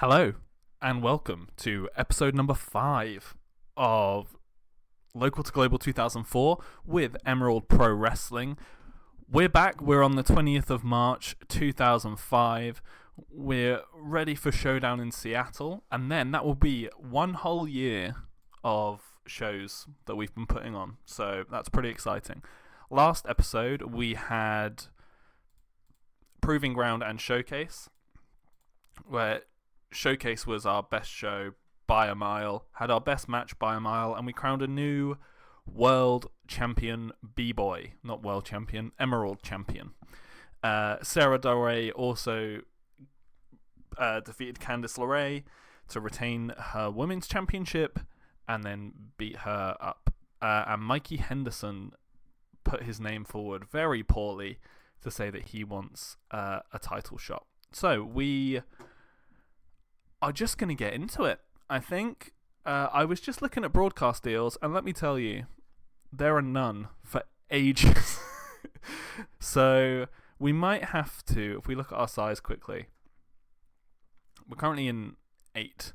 Hello, and welcome to episode number 5 of Local to Global 2004 with Emerald Pro Wrestling. We're back. We're on the 20th of March 2005. We're ready for Showdown in Seattle, and then that will be one whole year of shows that we've been putting on, so that's pretty exciting. Last episode, we had Proving Ground and Showcase, where Showcase was our best show by a mile, had our best match by a mile, and we crowned a new world champion B-boy. Not world champion, Emerald champion. Sarah Del Rey also defeated Candice LeRae to retain her women's championship and then beat her up. And Mikey Henderson put his name forward very poorly to say that he wants a title shot. So we are just going to get into it, I think. I was just looking at broadcast deals, and let me tell you, there are none for ages. So we might have to, if we look at our size quickly, we're currently in 8,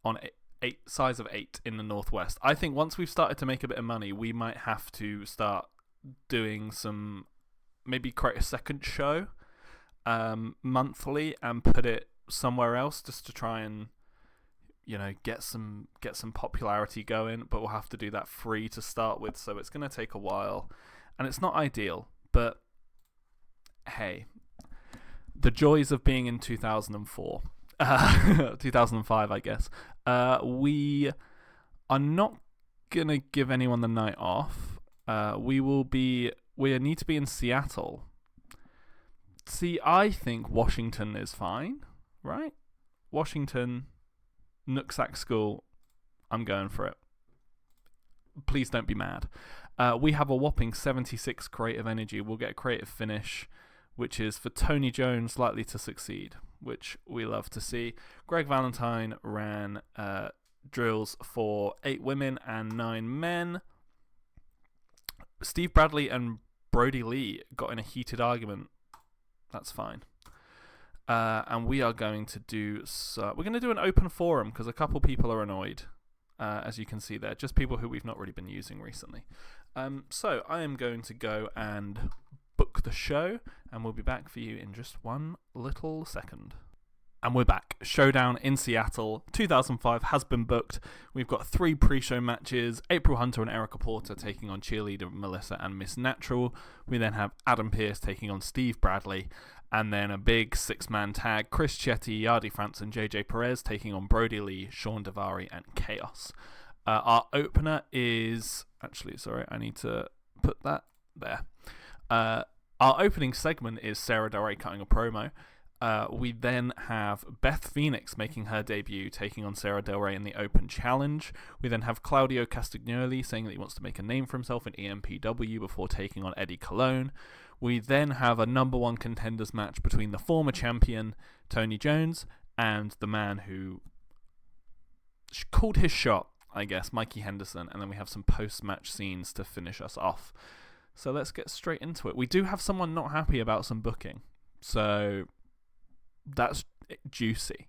on 8 size of 8 in the Northwest. I think once we've started to make a bit of money, we might have to start doing some, maybe create a second show monthly and put it somewhere else just to try and, you know, get some popularity going, but we'll have to do that free to start with, so it's going to take a while and it's not ideal, but hey, the joys of being in 2004 2005, I guess. We are not going to give anyone the night off. We need to be in Seattle. See, I think Washington is fine, right? Washington, Nooksack School, I'm going for it. Please don't be mad. We have a whopping 76 creative energy. We'll get a creative finish, which is for Tony Jones, likely to succeed, which we love to see. Greg Valentine ran drills for 8 women and 9 men. Steve Bradley and Brody Lee got in a heated argument. That's fine. And we are going to do we're going to do an open forum because a couple people are annoyed, as you can see there, just people who we've not really been using recently. So I am going to go and book the show, and we'll be back for you in just one little second. And we're back. Showdown in Seattle 2005 has been booked. We've got 3 pre-show matches. April Hunter and Erica Porter taking on Cheerleader Melissa and Miss Natural. We then have Adam Pearce taking on Steve Bradley. And then a big 6-man tag. Chris Chetty, Yardi France and JJ Perez taking on Brody Lee, Sean Davari and Chaos. Our opener is... Actually, sorry, I need to put that there. Our opening segment is Sarah Del Rey cutting a promo. We then have Beth Phoenix making her debut, taking on Sarah Del Rey in the Open Challenge. We then have Claudio Castagnoli saying that he wants to make a name for himself in EMPW before taking on Eddie Colon. We then have a number 1 contenders match between the former champion, Tony Jones, and the man who called his shot, I guess, Mikey Henderson. And then we have some post-match scenes to finish us off. So let's get straight into it. We do have someone not happy about some booking. So that's juicy.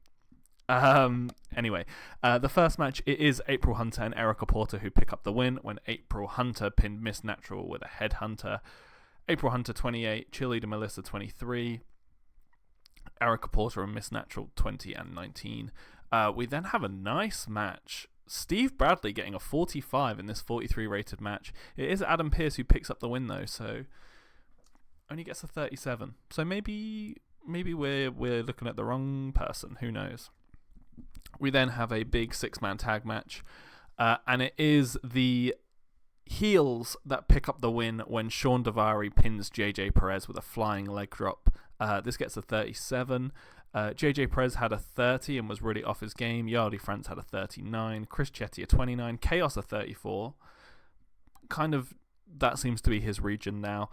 Anyway, the first match, it is April Hunter and Erica Porter who pick up the win when April Hunter pinned Miss Natural with a headhunter. April Hunter 28, Cheerleader Melissa 23, Erica Porter and Miss Natural 20 and 19. We then have a nice match. Steve Bradley getting a 45 in this 43 rated match. It is Adam Pearce who picks up the win though, so only gets a 37. So maybe we're looking at the wrong person. Who knows? We then have a big 6-man tag match, and it is the heels that pick up the win when Sean Davari pins JJ Perez with a flying leg drop. This gets a 37. JJ Perez had a 30 and was really off his game. Yardi France had a 39. Chris Chetty a 29. Chaos a 34. Kind of, that seems to be his region now.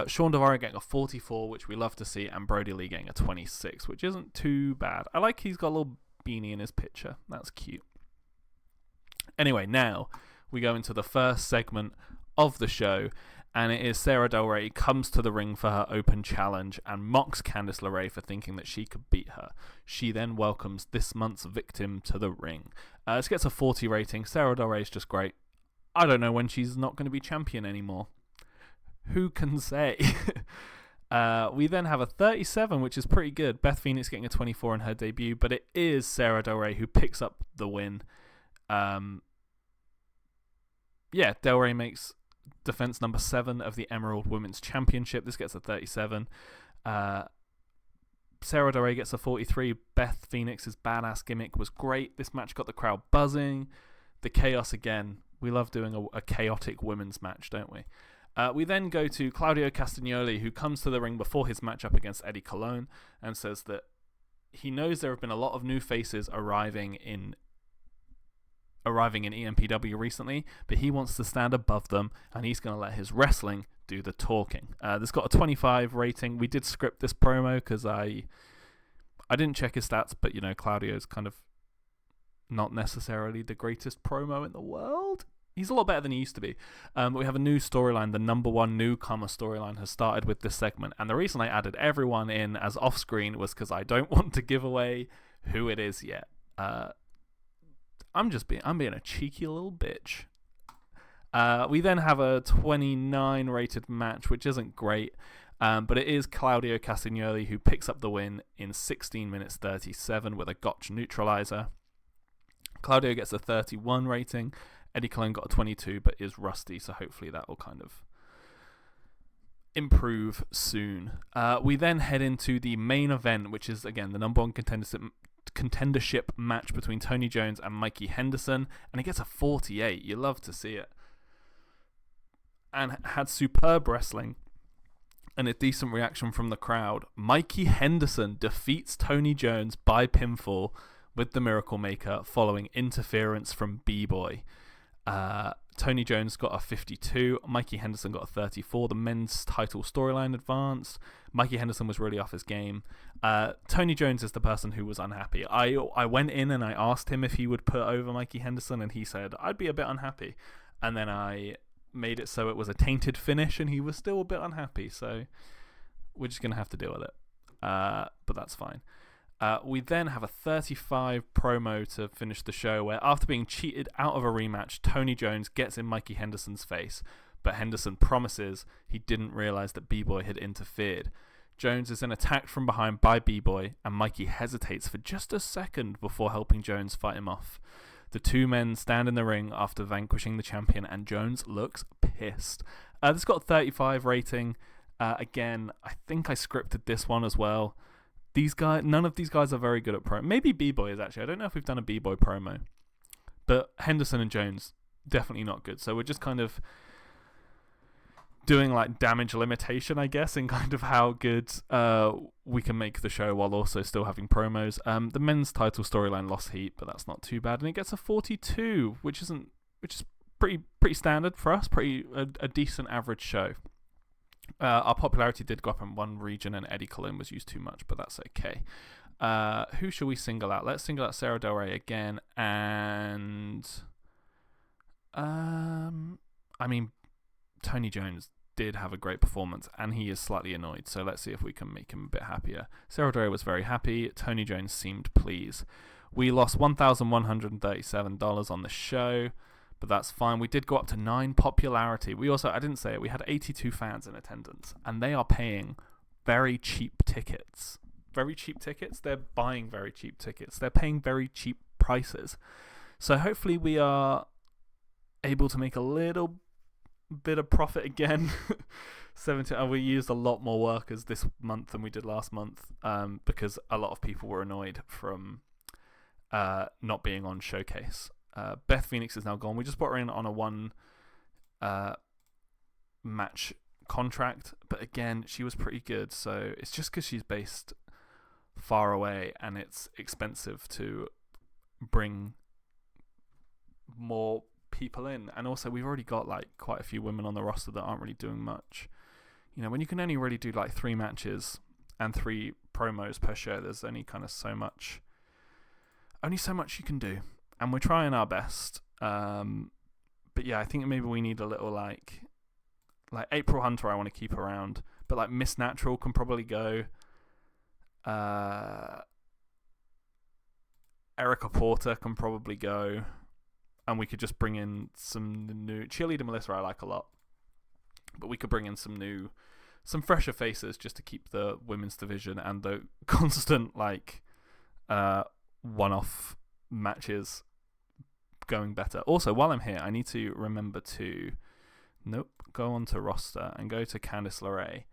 Sean Davari getting a 44, which we love to see, and Brody Lee getting a 26, which isn't too bad. I like he's got a little beanie in his picture. That's cute. Anyway, now we go into the first segment of the show, And it is Sarah Del Rey comes to the ring for her open challenge and mocks Candice LeRae for thinking that she could beat her. She then welcomes this month's victim to the ring. This gets a 40 rating. Sarah Del Rey is just great. I don't know when she's not going to be champion anymore. Who can say? We then have a 37, which is pretty good. Beth Phoenix getting a 24 in her debut, but it is Sarah Del Rey who picks up the win. Del Rey makes defense number 7 of the Emerald Women's Championship. This gets a 37. Sarah Del Rey gets a 43. Beth Phoenix's badass gimmick was great. This match got the crowd buzzing. The chaos again. We love doing a chaotic women's match, don't we? We then go to Claudio Castagnoli, who comes to the ring before his matchup against Eddie Colon and says that he knows there have been a lot of new faces arriving in EMPW recently, but he wants to stand above them, and he's going to let his wrestling do the talking. This got a 25 rating. We did script this promo because I didn't check his stats, but Claudio's kind of not necessarily the greatest promo in the world. He's a lot better than he used to be. We have a new storyline. The number one newcomer storyline has started with this segment, and the reason I added everyone in as off-screen was because I don't want to give away who it is yet. I'm being a cheeky little bitch. We then have a 29 rated match, which isn't great, but it is Claudio Castagnoli who picks up the win in 16 minutes 37 with a gotch neutralizer. Claudio gets a 31 rating. Eddie Colon got a 22, but is rusty, so hopefully that will kind of improve soon. We then head into the main event, which is, again, the number one contendership match between Tony Jones and Mikey Henderson, and it gets a 48. You love to see it. And had superb wrestling and a decent reaction from the crowd. Mikey Henderson defeats Tony Jones by pinfall with the Miracle Maker following interference from B-Boy. Tony Jones got a 52. Mikey Henderson got a 34. The men's title storyline advanced. Mikey Henderson was really off his game. Tony Jones is the person who was unhappy. I went in and I asked him if he would put over Mikey Henderson, and he said, I'd be a bit unhappy. And then I made it so it was a tainted finish, and he was still a bit unhappy. So we're just going to have to deal with it. But that's fine. We then have a 35 promo to finish the show where, after being cheated out of a rematch, Tony Jones gets in Mikey Henderson's face, but Henderson promises he didn't realize that B-Boy had interfered. Jones is then attacked from behind by B-Boy, and Mikey hesitates for just a second before helping Jones fight him off. The two men stand in the ring after vanquishing the champion, and Jones looks pissed. This got a 35 rating. Again, I think I scripted this one as well. None of these guys are very good at promo. Maybe B-Boy is, actually. I don't know if we've done a B-Boy promo. But Henderson and Jones, definitely not good. So we're just kind of doing like damage limitation, I guess, in kind of how good we can make the show while also still having promos. The men's title storyline lost heat, but that's not too bad. And it gets a 42, which is pretty standard for us. A decent average show. Our popularity did go up in one region, and Eddie Colon was used too much, but that's okay. Who shall we single out? Let's single out Sarah Del Rey again, and Tony Jones did have a great performance, and he is slightly annoyed, so let's see if we can make him a bit happier. Sarah Del Rey was very happy. Tony Jones seemed pleased. We lost $1,137 on the show, but that's fine. We did go up to 9 popularity. We also, I didn't say it, we had 82 fans in attendance, and they are paying very cheap tickets. Very cheap tickets? They're buying very cheap tickets. They're paying very cheap prices. So hopefully we are able to make a little bit of profit again. We used a lot more workers this month than we did last month, because a lot of people were annoyed from not being on Showcase. Beth Phoenix is now gone. We just brought her in on a 1 match contract, but again, she was pretty good. So it's just because she's based far away and it's expensive to bring more people in. And also, we've already got like quite a few women on the roster that aren't really doing much. When you can only really do like 3 matches and 3 promos per show, there's only kind of so much you can do. And we're trying our best. But yeah, I think maybe we need a little like Like April Hunter, I want to keep around, but like Miss Natural can probably go. Erica Porter can probably go, and we could just bring in some new Cheerleader Melissa. I like a lot, but we could bring in some fresher faces just to keep the women's division and the constant like one-off matches going better. Also, while I'm here, I need to remember to go on to roster and go to Candice LeRae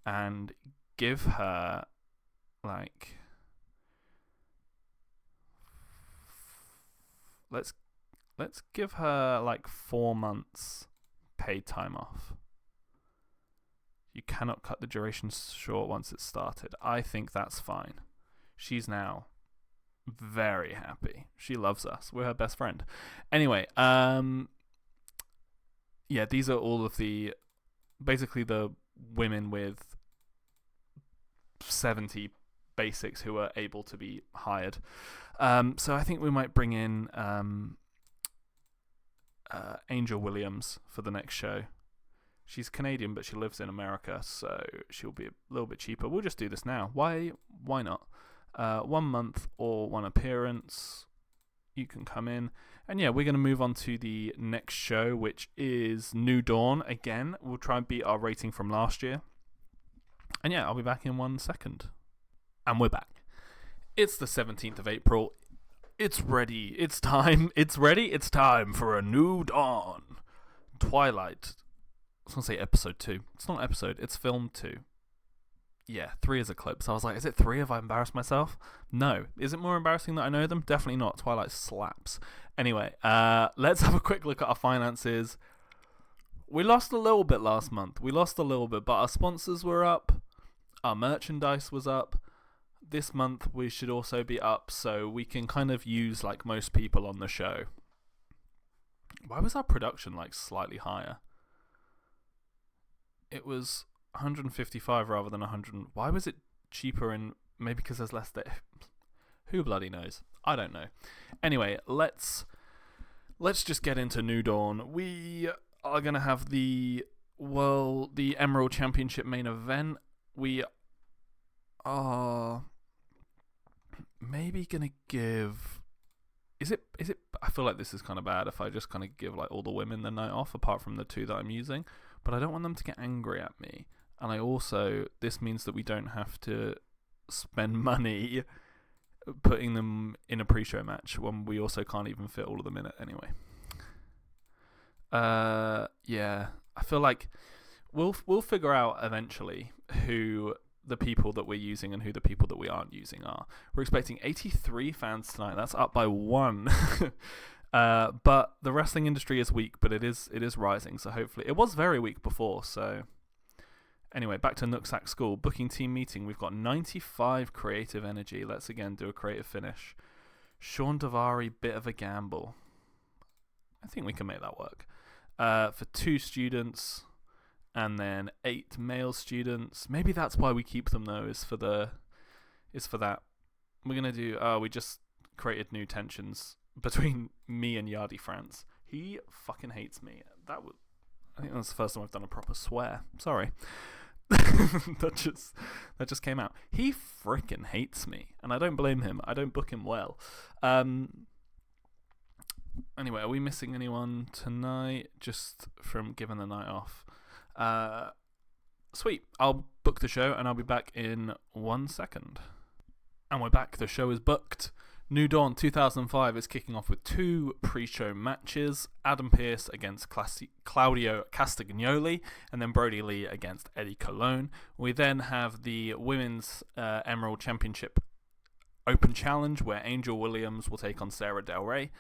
and give her like let's give her like 4 months paid time off. You cannot cut the duration short once it's started. I think that's fine. She's now very happy. She loves us. We're her best friend. Anyway, yeah, these are all of the basically the women with 70 basics who are able to be hired. So I think we might bring in Angel Williams for the next show. She's Canadian, but she lives in America, so she'll be a little bit cheaper. We'll just do this now. Why not? 1 month or 1 appearance. You can come in. And yeah, we're going to move on to the next show, which is New Dawn. Again, we'll try and beat our rating from last year. And yeah, I'll be back in 1 second. And we're back. It's the 17th of April. It's ready. It's time. It's ready. It's time for a New Dawn. Twilight. I was going to say episode 2. It's not episode. It's film 2. Yeah, 3 is a clip. So I was like, is it 3? Have I embarrassed myself? No. Is it more embarrassing that I know them? Definitely not. Twilight slaps. Anyway, let's have a quick look at our finances. We lost a little bit last month. But our sponsors were up. Our merchandise was up. This month we should also be up, so we can kind of use like most people on the show. Why was our production like slightly higher? It was 155 rather than 100. Why was it cheaper? And maybe because there's less. Who bloody knows? I don't know. Anyway, let's just get into New Dawn. We are gonna have the Emerald Championship main event. We are maybe gonna give. Is it? I feel like this is kind of bad if I just kind of give like all the women the night off, apart from the 2 that I'm using. But I don't want them to get angry at me. And I also, this means that we don't have to spend money putting them in a pre-show match when we also can't even fit all of them in it anyway. Yeah, I feel like we'll figure out eventually who the people that we're using and who the people that we aren't using are. We're expecting 83 fans tonight. That's up by 1. But the wrestling industry is weak, but it is rising. So hopefully, it was very weak before. So anyway, back to Nooksack School booking team meeting. We've got 95 creative energy. Let's again do a creative finish. Sean Davari, bit of a gamble. I think we can make that work. For 2 students, and then 8 male students. Maybe that's why we keep them though. Is for that. We're gonna do. We just created new tensions between me and Yardi France. He fucking hates me. I think that's the first time I've done a proper swear. Sorry. that just came out. He freaking hates me, and I don't blame him. I don't book him well. Anyway, are we missing anyone tonight just from giving the night off? Sweet. I'll book the show, and I'll be back in 1 second. And we're back. The show is booked. New Dawn 2005 is kicking off with 2 pre-show matches. Adam Pearce against Claudio Castagnoli, and then Brody Lee against Eddie Colon. We then have the Women's Emerald Championship Open Challenge, where Angel Williams will take on Sarah Del Rey.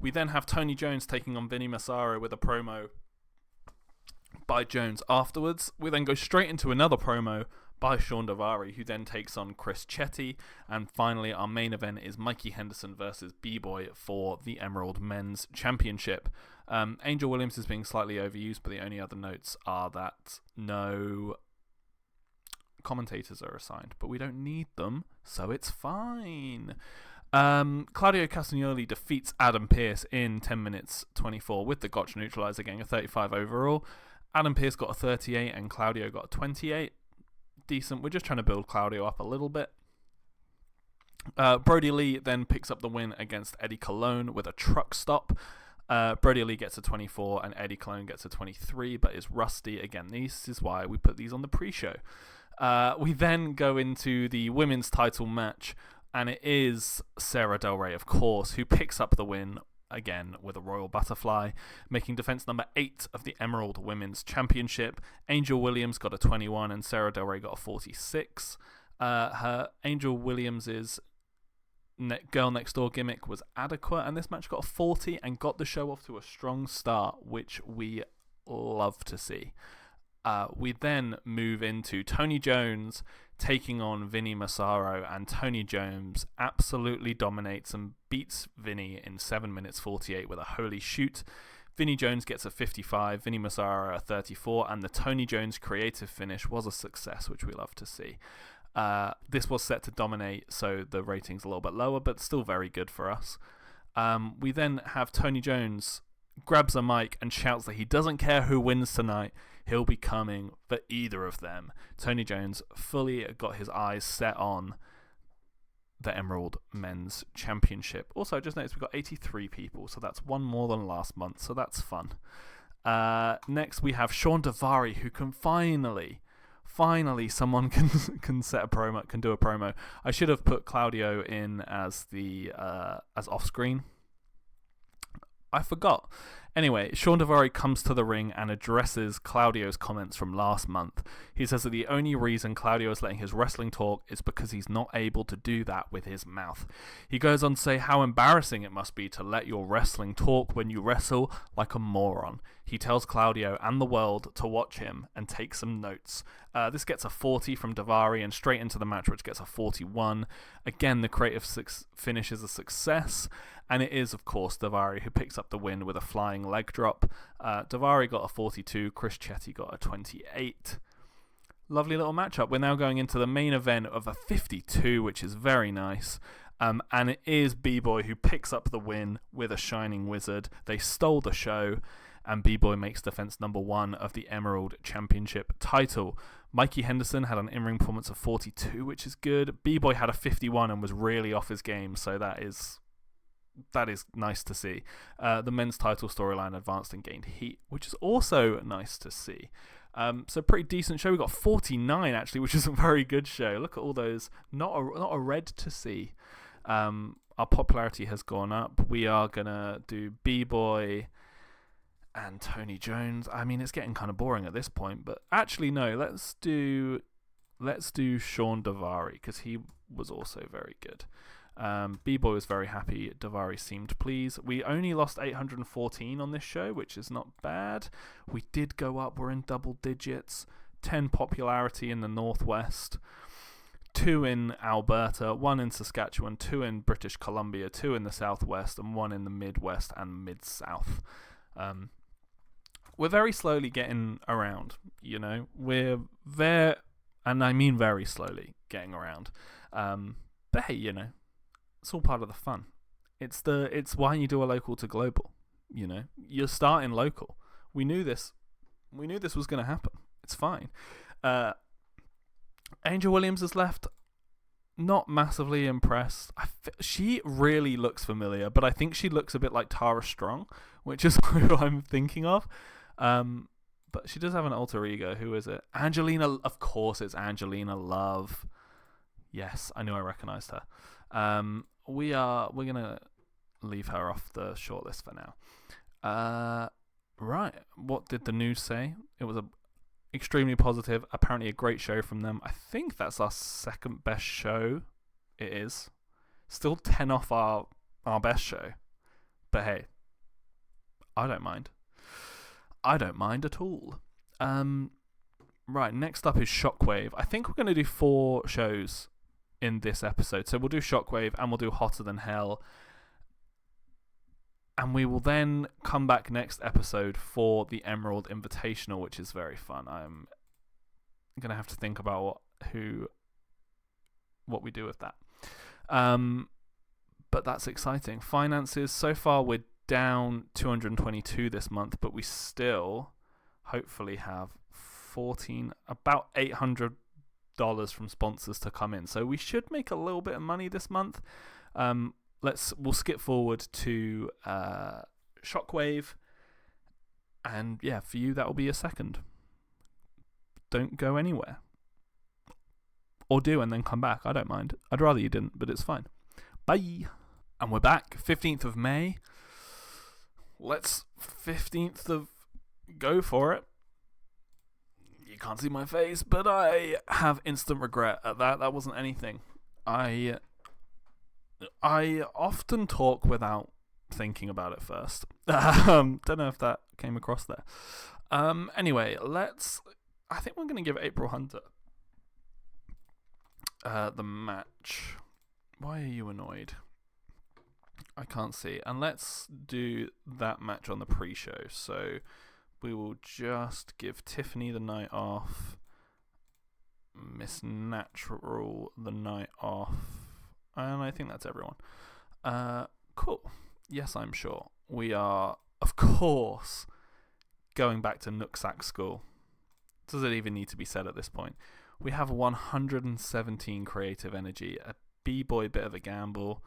We then have Tony Jones taking on Vinny Massaro with a promo by Jones afterwards. We then go straight into another promo by Sean Davari, who then takes on Chris Chetty. And finally, our main event is Mikey Henderson versus B-Boy for the Emerald Men's Championship. Angel Williams is being slightly overused, but the only other notes are that no commentators are assigned, but we don't need them, so it's fine. Claudio Castagnoli defeats Adam Pearce in 10 minutes 24 with the Gotch neutralizer, getting a 35 overall. Adam Pearce got a 38 and Claudio got a 28. Decent. We're just trying to build Claudio up a little bit. Brody Lee then picks up the win against Eddie Colon with a truck stop. Brody Lee gets a 24 and Eddie Colon gets a 23, but is rusty. Again, this is why we put these on the pre-show. We then go into the women's title match, and it is Sarah Del Rey, of course, who picks up the win again with a Royal Butterfly, making defense number 8 of the Emerald Women's Championship. Angel Williams got a 21 and Sarah Del Rey got a 46. Her Angel Williams's Girl Next Door gimmick was adequate, and this match got a 40 and got the show off to a strong start, which we love to see. We then move into Tony Jones taking on Vinny Massaro, and Tony Jones absolutely dominates and beats Vinny in 7 minutes 48 with a holy shoot. Vinny Jones gets a 55, Vinny Massaro a 34, and the Tony Jones creative finish was a success, which we love to see. This was set to dominate, so the rating's a little bit lower, but still very good for us. We then have Tony Jones grabs a mic and shouts that he doesn't care who wins tonight, he'll be coming for either of them. Tony Jones fully got his eyes set on the Emerald Men's Championship. Also, I just noticed we've got 83 people, so that's one more than last month, so that's fun. Next, we have Sean Davari, who can finally someone can set a promo, can do a promo. I should have put Claudio in as off screen. I forgot. Anyway, Sean Davari comes to the ring and addresses Claudio's comments from last month. He says that the only reason Claudio is letting his wrestling talk is because he's not able to do that with his mouth. He goes on to say how embarrassing it must be to let your wrestling talk when you wrestle like a moron. He tells Claudio and the world to watch him and take some notes. This gets a 40 from Davari and straight into the match, which gets a 41. Again, the creative finish is a success, and it is, of course, Davari who picks up the win with a flying leg drop. Davari got a 42, Chris Chetty got a 28. Lovely little matchup. We're now going into the main event of a 52, which is very nice. And it is B-Boy who picks up the win with a Shining Wizard. They stole the show, and B-Boy makes defense number 1 of the Emerald Championship title. Mikey Henderson had an in-ring performance of 42, which is good. B-Boy had a 51 and was really off his game, so that is nice to see. The men's title storyline advanced and gained heat, which is also nice to see. So pretty decent show. We got 49 actually, which is a very good show. Look at all those. Not a red to see. Our popularity has gone up. We are gonna do B-Boy and Tony Jones. I mean, it's getting kind of boring at this point, but actually no. Let's do Sean Davari because he was also very good. B-Boy was very happy. Davari seemed pleased. We only lost 814 on this show, which is not bad. We did go up. We're in double digits. 10 popularity in the Northwest. 2 in Alberta, 1 in Saskatchewan, 2 in British Columbia, 2 in the Southwest, and 1 in the Midwest and Mid-South. We're very slowly getting around, you know. We're very, and I mean very slowly getting around. But hey, you know, it's all part of the fun. It's why you do a local to global, you know. You're starting local. We knew this was going to happen. It's fine. Angel Williams has left. Not massively impressed. She really looks familiar, but I think she looks a bit like Tara Strong, which is who I'm thinking of. But she does have an alter ego. Who is it? Angelina. Of course, it's Angelina Love. Yes, I knew I recognized her. We're gonna leave her off the shortlist for now. Right. What did the news say? It was extremely positive. Apparently a great show from them. I think that's our second best show. It is. Still 10 off our best show. But hey, I don't mind. I don't mind at all. Right, next up is Shockwave. I think we're going to do 4 shows in this episode. So we'll do Shockwave and we'll do Hotter Than Hell. And we will then come back next episode for the Emerald Invitational, which is very fun. I'm going to have to think about what we do with that. But that's exciting. Finances, so far we're down 222 this month, but we still hopefully have about $800 from sponsors to come in. So we should make a little bit of money this month. We'll skip forward to Shockwave, and yeah, for you that will be a second. Don't go anywhere, or do and then come back. I don't mind. I'd rather you didn't, but it's fine. Bye. And we're back. 15th of May. Let's 15th of go for it. You can't see my face, but I have instant regret at that. That wasn't anything. I often talk without thinking about it first. Don't know if that came across there. Anyway, I think we're going to give April Hunter the match. Why are you annoyed? I can't see. And let's do that match on the pre-show. So we will just give Tiffany the night off, Miss Natural the night off, and I think that's everyone. Cool. Yes, I'm sure. We are, of course, going back to Nooksack School. Does it even need to be said at this point? We have 117 creative energy, a b-boy bit of a gamble,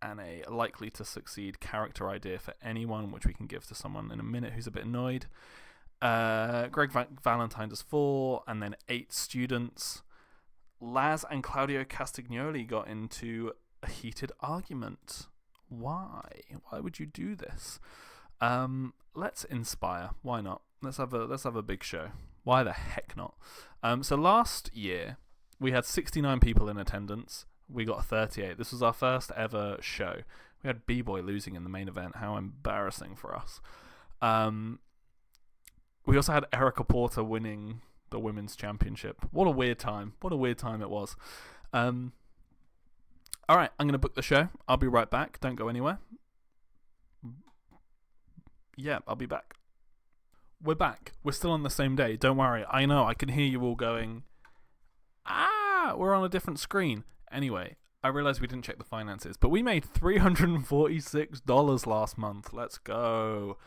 and a likely to succeed character idea for anyone, which we can give to someone in a minute who's a bit annoyed. Greg Valentine does 4, and then 8 students. Laz and Claudio Castagnoli got into a heated argument. Why? Why would you do this? Let's inspire. Why not? Let's have a big show. Why the heck not? So last year we had 69 people in attendance. We got 38. This was our first ever show. We had B-Boy losing in the main event. How embarrassing for us. We also had Erica Porter winning the women's championship. What a weird time. What a weird time it was. Alright, I'm going to book the show. I'll be right back. Don't go anywhere. Yeah, I'll be back. We're back. We're still on the same day. Don't worry. I know. I can hear you all going, we're on a different screen. Anyway, I realized we didn't check the finances, but we made $346 last month. Let's go.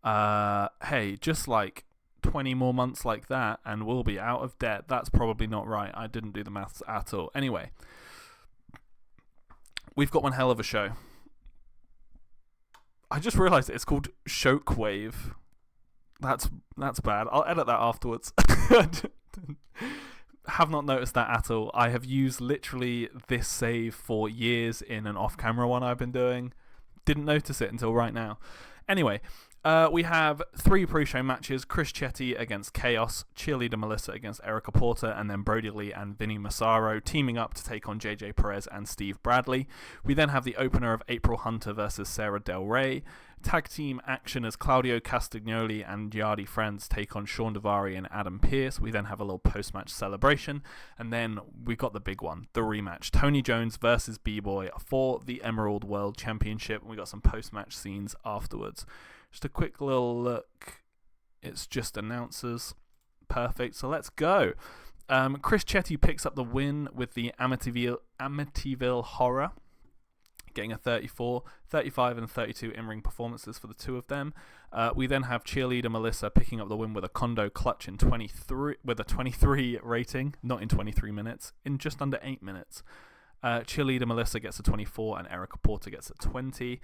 Hey, just like 20 more months like that and we'll be out of debt. That's probably not right. I didn't do the maths at all. Anyway, we've got one hell of a show. I just realized it's called Shockwave. That's bad. I'll edit that afterwards. Have not noticed that at all. I have used literally this save for years in an off-camera one I've been doing. Didn't notice it until right now. Anyway, we have 3 pre-show matches. Chris Chetty against Chaos, Cheerleader Melissa against Erica Porter, and then Brody Lee and Vinny Massaro teaming up to take on JJ Perez and Steve Bradley. We then have the opener of April Hunter versus Sarah Del Rey. Tag team action as Claudio Castagnoli and Yardi Friends take on Sean Devari and Adam Pearce. We then have a little post-match celebration. And then we got the big one, the rematch. Tony Jones versus B-Boy for the Emerald World Championship. We got some post-match scenes afterwards. Just a quick little look. It's just announcers. Perfect. So let's go. Chris Chetty picks up the win with the Amityville Horror, getting a 34, 35 and 32 in-ring performances for the two of them. We then have Cheerleader Melissa picking up the win with a Kondo Clutch in 23 with a 23 rating, not in 23 minutes, in just under 8 minutes. Cheerleader Melissa gets a 24 and Erica Porter gets a 20.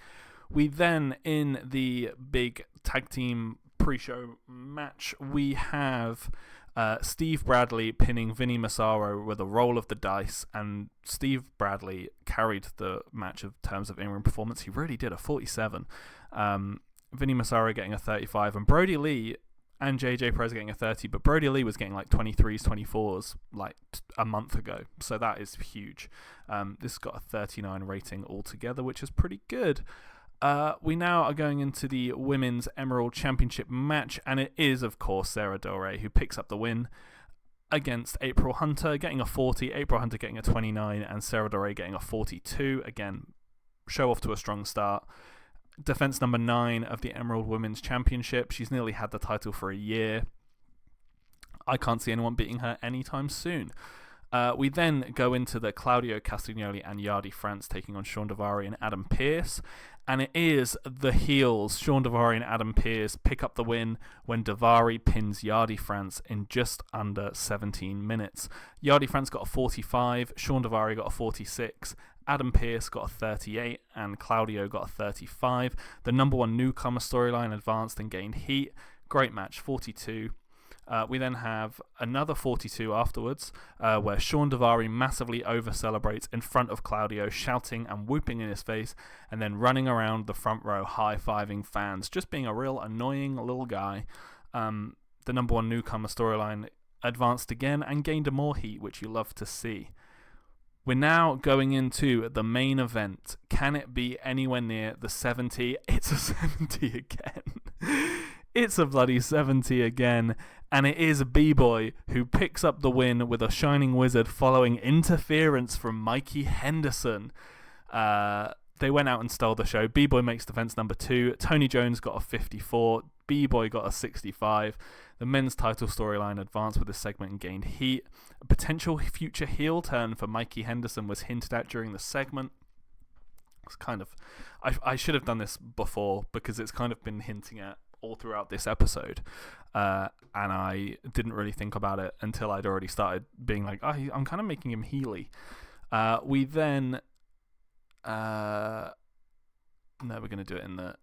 We then, in the big tag team pre-show match, we have Steve Bradley pinning Vinny Massaro with a roll of the dice, and Steve Bradley carried the match in terms of in-ring performance. He really did, a 47. Vinny Massaro getting a 35, and Brody Lee and JJ Perez getting a 30, but Brody Lee was getting like 23s, 24s like a month ago, so that is huge. This got a 39 rating altogether, which is pretty good. We now are going into the Women's Emerald Championship match, and it is, of course, Sarah Del Rey who picks up the win against April Hunter, getting a 40, April Hunter getting a 29, and Sarah Del Rey getting a 42. Again, show off to a strong start. Defense number 9 of the Emerald Women's Championship. She's nearly had the title for a year. I can't see anyone beating her anytime soon. We then go into the Claudio Castagnoli and Yardi France taking on Sean Devari and Adam Pearce. And it is the heels, Sean Daivari and Adam Pearce, pick up the win when Daivari pins Yardy France in just under 17 minutes. Yardy France got a 45, Sean Daivari got a 46, Adam Pearce got a 38, and Claudio got a 35. The number one newcomer storyline advanced and gained heat. Great match, 42. We then have another 42 afterwards, where Sean Daivari massively over-celebrates in front of Claudio, shouting and whooping in his face, and then running around the front row high-fiving fans, just being a real annoying little guy. The number one newcomer storyline advanced again and gained more heat, which you love to see. We're now going into the main event. Can it be anywhere near the 70? It's a 70 again. It's a bloody 70 again. And it is B-Boy who picks up the win with a Shining Wizard following interference from Mikey Henderson. They went out and stole the show. B-Boy makes defense number 2. Tony Jones got a 54. B-Boy got a 65. The men's title storyline advanced with this segment and gained heat. A potential future heel turn for Mikey Henderson was hinted at during the segment. It's kind of... I should have done this before because it's kind of been hinting at all throughout this episode. And I didn't really think about it until I'd already started being like, oh, I'm kind of making him heely. We then... no, we're going to do it in the...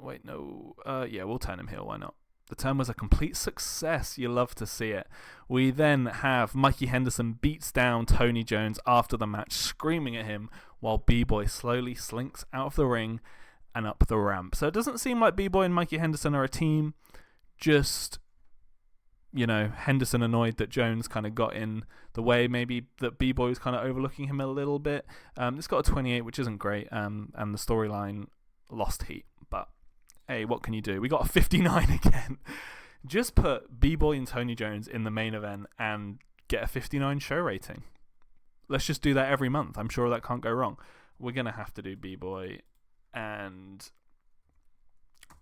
Wait, no. Yeah, we'll turn him heel. Why not? The turn was a complete success. You love to see it. We then have Mikey Henderson beats down Tony Jones after the match, screaming at him while B-Boy slowly slinks out of the ring and up the ramp. So it doesn't seem like B-Boy and Mikey Henderson are a team. Just, you know, Henderson annoyed that Jones kind of got in the way. Maybe that B-Boy was kind of overlooking him a little bit. It's got a 28, which isn't great. And the storyline lost heat. But hey, what can you do? We got a 59 again. Just put B-Boy and Tony Jones in the main event and get a 59 show rating. Let's just do that every month. I'm sure that can't go wrong. We're going to have to do B-Boy and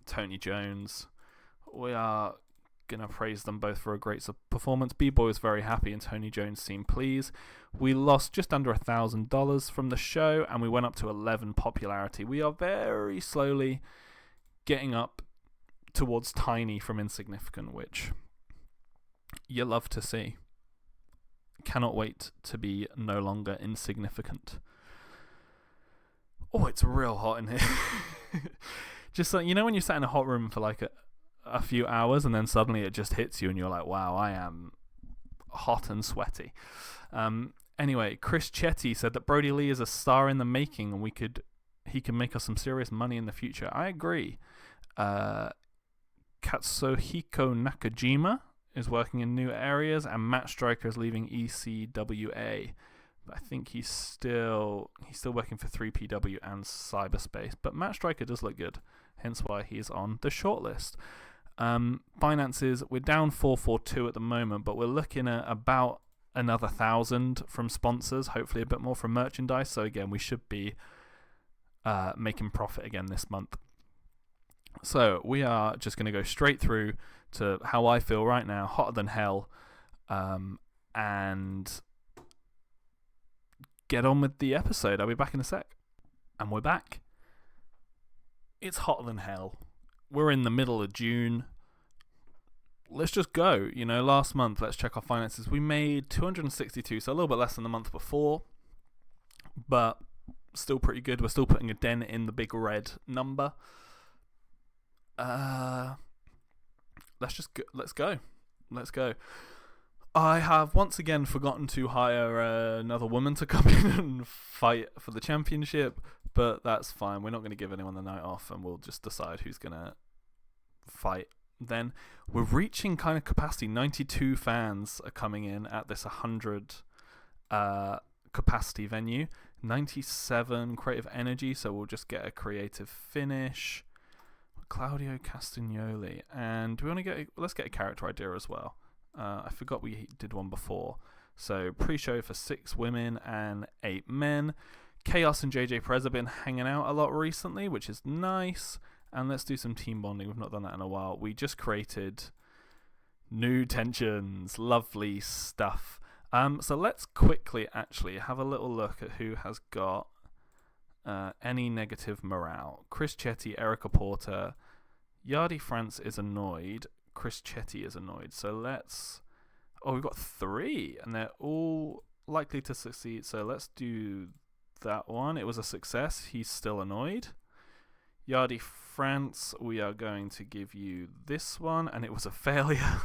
Tony Jones. We are going to praise them both for a great performance. B-Boy was very happy and Tony Jones seemed pleased. We lost just under $1,000 from the show and we went up to 11 popularity. We are very slowly getting up towards Tiny from Insignificant, which you love to see. Cannot wait to be no longer insignificant. Oh, it's real hot in here. Just like, you know when you sat in a hot room for like a few hours and then suddenly it just hits you and you're like, wow, I am hot and sweaty. Anyway, Chris Chetty said that Brody Lee is a star in the making and he can make us some serious money in the future. I agree. Katsuhiko Nakajima is working in new areas and Matt Stryker is leaving ECWA. But I think he's still working for 3PW and Cyberspace. But Matt Stryker does look good, hence why he's on the shortlist. Finances, we're down 442 at the moment, but we're looking at about another 1,000 from sponsors, hopefully a bit more from merchandise. So again, we should be making profit again this month. So we are just going to go straight through to how I feel right now, hotter than hell, and get on with the episode. I'll be back in a sec. And we're back. It's hotter than hell. We're in the middle of June. Let's just go. You know, last month, let's check our finances. We made 262, so a little bit less than the month before, but still pretty good. We're still putting a dent in the big red number. Let's go. I have once again forgotten to hire another woman to come in and fight for the championship, but that's fine. We're not going to give anyone the night off, and we'll just decide who's going to fight then. We're reaching kind of capacity. 92 fans are coming in at this 100 capacity venue. 97 creative energy, so we'll just get a creative finish. Claudio Castagnoli. And do we want to let's get a character idea as well. I forgot we did one before. So pre-show for 6 women and 8 men. Chaos and JJ Perez have been hanging out a lot recently, which is nice. And let's do some team bonding. We've not done that in a while. We just created new tensions. Lovely stuff. So let's quickly actually have a little look at who has got Any negative morale. Chris Chetty, Erica Porter. Yardi France is annoyed. Chris Chetty is annoyed. So let's... Oh, we've got 3, and they're all likely to succeed. So let's do that one. It was a success. He's still annoyed. Yardi France, we are going to give you this one, and it was a failure.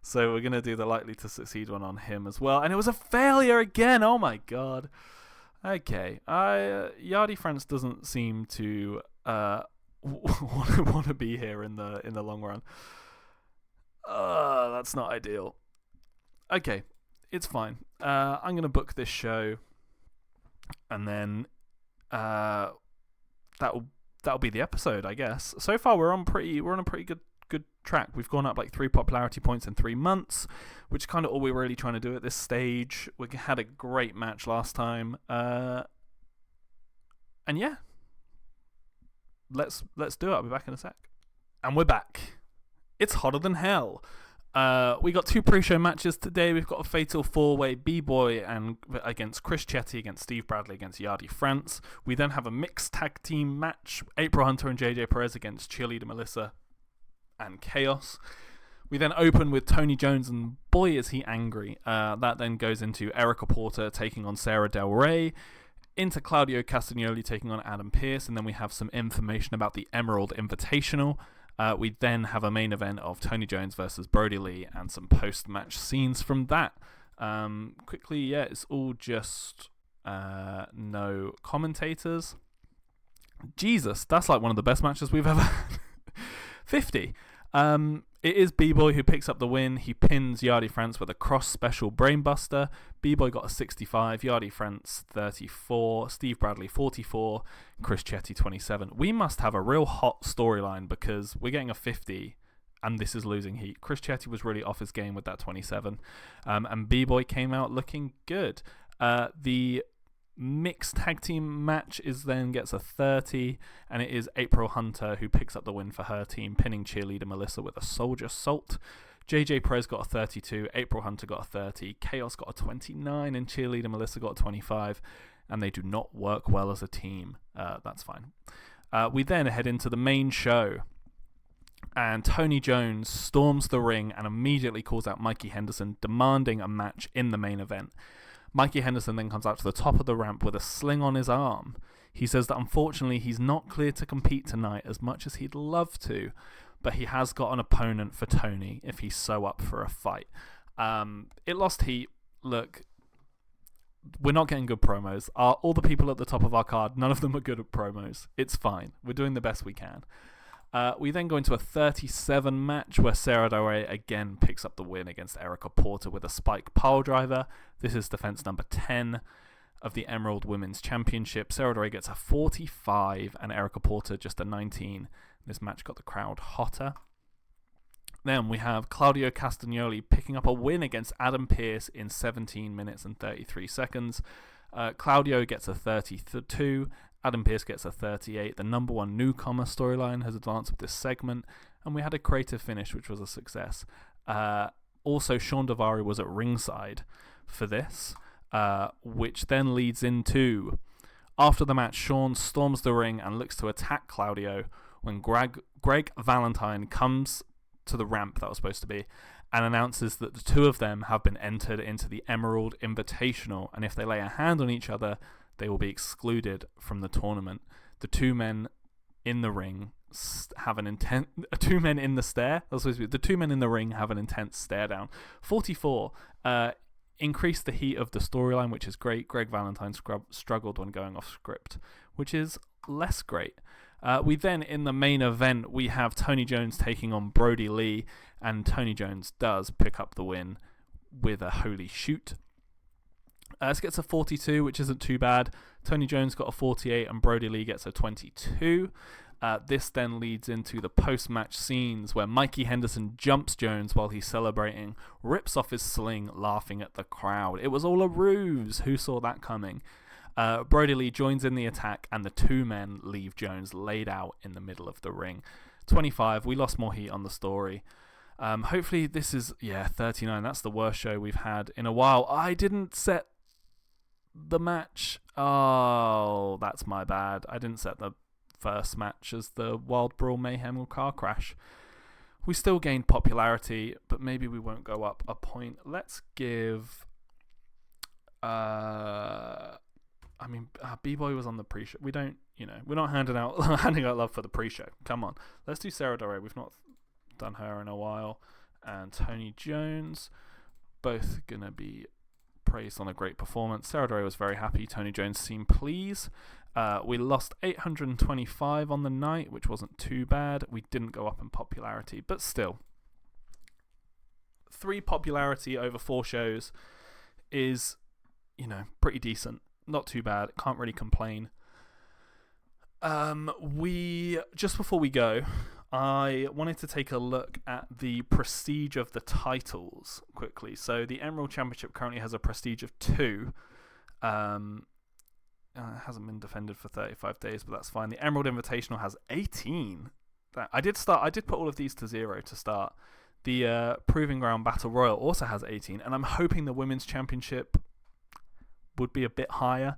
So we're going to do the likely to succeed one on him as well, and it was a failure again. Oh my god. Okay, Yardi France doesn't seem to want to be here in the long run. That's not ideal. Okay, it's fine. I'm gonna book this show, and then that'll be the episode, I guess. So far, we're on a pretty good track. We've gone up like 3 popularity points in 3 months, which is kind of all we're really trying to do at this stage. We had a great match last time, and yeah, let's do it. I'll be back in a sec. And we're back. It's hotter than hell. We got 2 pre-show matches today. We've got a fatal 4-way B-Boy and against Chris Chetty, against Steve Bradley, against Yardi France. We then have a mixed tag team match, April Hunter and JJ Perez against Cheerleader Melissa and Chaos. We then open with Tony Jones, and boy is he angry. That then goes into Erica Porter taking on Sarah Del Rey, into Claudio Castagnoli taking on Adam Pearce, and then we have some information about the Emerald Invitational. We then have a main event of Tony Jones versus Brody Lee and some post-match scenes from that. Quickly, yeah, it's all just no commentators. Jesus, that's like one of the best matches we've ever had. 50. It is B-Boy who picks up the win. He pins Yardi France with a cross special brainbuster. B-Boy got a 65, Yardi France 34, Steve Bradley 44, Chris Chetty 27. We must have a real hot storyline because we're getting a 50 and this is losing heat. Chris Chetty was really off his game with that 27, and B-Boy came out looking good. The mixed tag team match gets a 30, and it is April Hunter who picks up the win for her team, pinning Cheerleader Melissa with a Soldier Salt. JJ Perez got a 32, April Hunter got a 30, Chaos got a 29, and Cheerleader Melissa got a 25, and they do not work well as a team. That's fine. We then head into the main show, and Tony Jones storms the ring and immediately calls out Mikey Henderson, demanding a match in the main event. Mikey Henderson then comes out to the top of the ramp with a sling on his arm. He says that unfortunately he's not clear to compete tonight as much as he'd love to, but he has got an opponent for Tony if he's so up for a fight. It lost heat. Look, we're not getting good promos. All the people at the top of our card, none of them are good at promos. It's fine. We're doing the best we can. We then go into a 37 match where Sarah Del Rey again picks up the win against Erica Porter with a spike pile driver. This is defense number 10 of the Emerald Women's Championship. Sarah Del Rey gets a 45 and Erica Porter just a 19. This match got the crowd hotter. Then we have Claudio Castagnoli picking up a win against Adam Pearce in 17 minutes and 33 seconds. Claudio gets a 32. Adam Pearce gets a 38. The number 1 newcomer storyline has advanced with this segment, and we had a creative finish, which was a success. Also, Sean Davari was at ringside for this, which then leads into, after the match, Sean storms the ring and looks to attack Claudio when Greg Valentine comes to the ramp that was supposed to be and announces that the two of them have been entered into the Emerald Invitational, and if they lay a hand on each other, they will be excluded from the tournament. The 2 men in the ring have an intense... 2 men in the stare? That's supposed to be... The 2 men in the ring have an intense stare down. 44. Increased the heat of the storyline, which is great. Greg Valentine struggled when going off script, which is less great. We then, in the main event, we have Tony Jones taking on Brody Lee, and Tony Jones does pick up the win with a holy shoot. This gets a 42, which isn't too bad. Tony Jones got a 48 and Brody Lee gets a 22. This then leads into the post-match scenes where Mikey Henderson jumps Jones while he's celebrating, rips off his sling, laughing at the crowd. It was all a ruse. Who saw that coming? Brody Lee joins in the attack, and the 2 men leave Jones laid out in the middle of the ring. 25. We lost more heat on the story. Hopefully this is... Yeah, 39. That's the worst show we've had in a while. I didn't set the match. Oh, that's my bad. I didn't set the first match as the Wild Brawl Mayhem or Car Crash. We still gained popularity, but maybe we won't go up a point. Let's give... B-Boy was on the pre-show. We don't, we're not handing out love for the pre-show. Come on. Let's do Sarah Del Rey. We've not done her in a while. And Tony Jones. Both going to be praised on a great performance. Sarah Del Rey was very happy. Tony Jones seemed pleased. We lost 825 on the night, which wasn't too bad. We didn't go up in popularity, but still. 3 popularity over 4 shows is, pretty decent. Not too bad. Can't really complain. Just before we go, I wanted to take a look at the prestige of the titles quickly. So the Emerald Championship currently has a prestige of 2. It hasn't been defended for 35 days, but that's fine. The Emerald Invitational has 18. I did put all of these to 0 to start. The Proving Ground Battle Royal also has 18, and I'm hoping the Women's Championship would be a bit higher.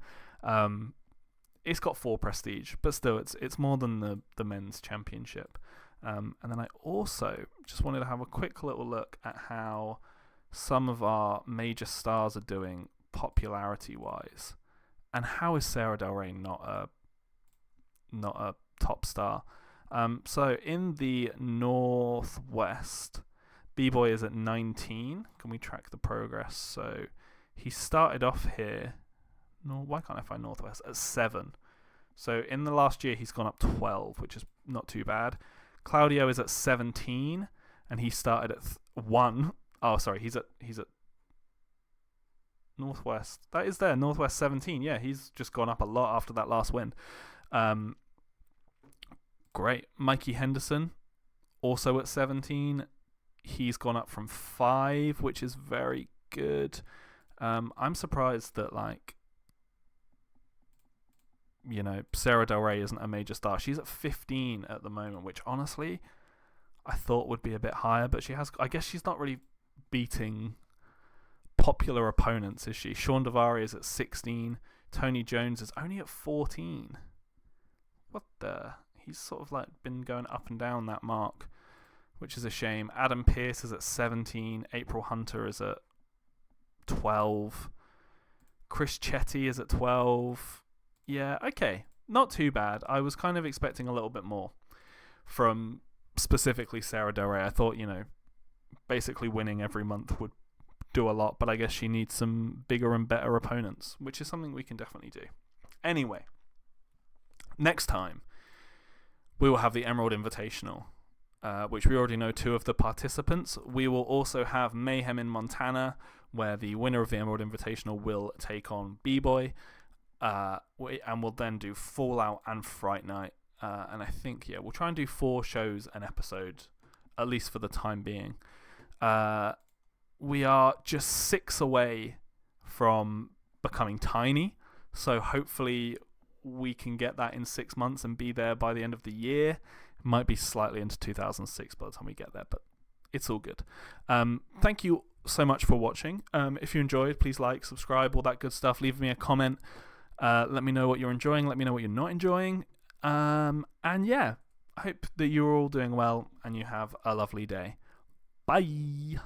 It's got 4 prestige, but still, it's more than the Men's Championship. And then I also just wanted to have a quick little look at how some of our major stars are doing popularity-wise. And how is Sarah Del Rey not a top star? So in the Northwest, B-Boy is at 19. Can we track the progress? So he started off here. No, why can't I find Northwest? At 7. So in the last year, he's gone up 12, which is not too bad. Claudio is at 17, and he started at 1. Oh, sorry, he's at Northwest. That is there. Northwest 17. Yeah, he's just gone up a lot after that last win. Great. Mikey Henderson, also at 17. He's gone up from 5, which is very good. I'm surprised that, Sarah Del Rey isn't a major star. She's at 15 at the moment, which honestly I thought would be a bit higher, but I guess she's not really beating popular opponents, is she? Sean Davari is at 16. Tony Jones is only at 14. What the? He's sort of been going up and down that mark, which is a shame. Adam Pearce is at 17. April Hunter is at 12. Chris Chetty is at 12. Yeah, okay. Not too bad. I was kind of expecting a little bit more from specifically Sarah Del Rey. I thought, basically winning every month would do a lot, but I guess she needs some bigger and better opponents, which is something we can definitely do. Anyway, next time we will have the Emerald Invitational, which we already know 2 of the participants. We will also have Mayhem in Montana, where the winner of the Emerald Invitational will take on B-Boy, and we'll then do Fallout and Fright Night, and I think, we'll try and do 4 shows an episode, at least for the time being. We are just 6 away from becoming tiny, so hopefully we can get that in 6 months and be there by the end of the year. It might be slightly into 2006 by the time we get there, but it's all good. Thank you so much for watching. If you enjoyed, please like, subscribe, all that good stuff. Leave me a comment. Let me know what you're enjoying. Let me know what you're not enjoying. And I hope that you're all doing well and you have a lovely day. Bye.